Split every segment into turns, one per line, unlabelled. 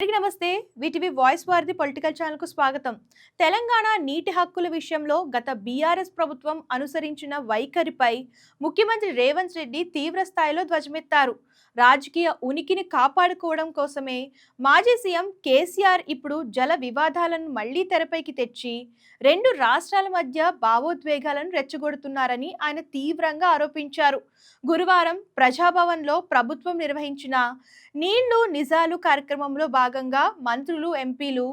అందరికీ నమస్తే. VTV voice వారిది పొలిటికల్ ఛానల్కు స్వాగతం. తెలంగాణ నీటి హక్కుల విషయంలో గత బీఆర్ఎస్ ప్రభుత్వం అనుసరించిన వైఖరిపై ముఖ్యమంత్రి రేవంత్ రెడ్డి తీవ్ర స్థాయిలో ధ్వజమెత్తారు. రాజకీయ ఉనికిని కాపాడుకోవడం కోసమే మాజీ సీఎం కేసీఆర్ ఇప్పుడు జల వివాదాలను మళ్లీ తెరపైకి తెచ్చి రెండు రాష్ట్రాల మధ్య భావోద్వేగాలను రెచ్చగొడుతున్నారని ఆయన తీవ్రంగా ఆరోపించారు. గురువారం ప్రజాభవన్లో ప్రభుత్వం నిర్వహించిన నీళ్లు నిజాలు కార్యక్రమంలో భాగంగా మంత్రులు, ఎంపీలు,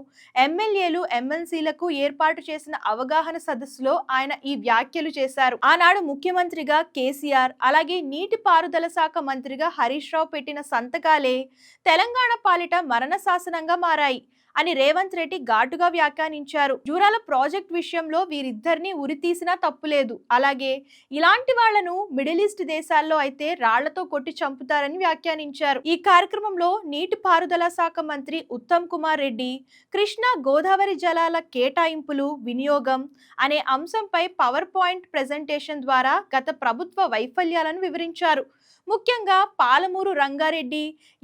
ఎమ్మెల్యేలు, ఎమ్మెల్సీలకు ఏర్పాటు చేసిన అవగాహన సదస్సులో ఆయన ఈ వ్యాఖ్యలు చేశారు. ఆనాడు ముఖ్యమంత్రిగా కేసీఆర్, అలాగే నీటిపారుదల శాఖ మంత్రిగా హరీష్ రావు పెట్టిన సంతకాలే తెలంగాణ పాలిట మరణ శాసనంగా మారాయి అని రేవంత్ రెడ్డి ఘాటుగా వ్యాఖ్యానించారు. జూరాల ప్రాజెక్ట్ విషయంలో వీరిద్దరిని ఉరితీసినా తప్పులేదు. అలాగే ఇలాంటి వాళ్లను మిడిల్ ఈస్ట్ దేశాల్లో అయితే రాళ్లతో కొట్టి చంపుతారని వ్యాఖ్యానించారు. ఈ కార్యక్రమంలో నీటిపారుదల శాఖ మంత్రి ఉత్తమ్ కుమార్ రెడ్డి కృష్ణా గోదావరి జలాల కేటాయింపులు, వినియోగం అనే అంశంపై పవర్ పాయింట్ ప్రెజెంటేషన్ ద్వారా గత ప్రభుత్వ వైఫల్యాలను వివరించారు. ముఖ్యంగా పాలమూరు రంగారెడ్డి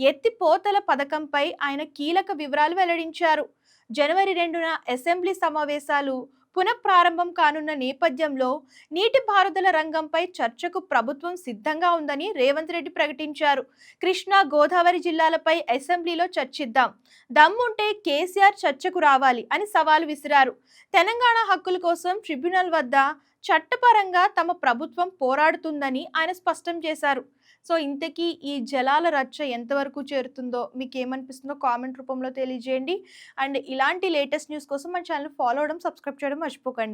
ఎత్తిపోతల పథకంపై ఆయన కీలక వివరాలు వెల్లడించారు. జనవరి 2న అసెంబ్లీ సమావేశాలు పునఃప్రారంభం కానున్న నేపథ్యంలో నీటిపారుదల రంగంపై చర్చకు ప్రభుత్వం సిద్ధంగా ఉందని రేవంత్ రెడ్డి ప్రకటించారు. కృష్ణా గోదావరి జిల్లాలపై అసెంబ్లీలో చర్చిద్దాం, దమ్ముంటే కేసీఆర్ చర్చకు రావాలి అని సవాలు విసిరారు. తెలంగాణ హక్కుల కోసం ట్రిబ్యునల్ వద్ద చట్టపరంగా తమ ప్రభుత్వం పోరాడుతుందని ఆయన స్పష్టం చేశారు. సో ఇంతకీ ఈ జలాల రచ్చ ఎంతవరకు చేరుతుందో మీకు ఏమనిపిస్తుందో కామెంట్ రూపంలో తెలియజేయండి. అండ్ ఇలాంటి లేటెస్ట్ న్యూస్ కోసం మన ఛానల్ ఫాలో అవడం, సబ్స్క్రైబ్ చేయడం మర్చిపోకండి.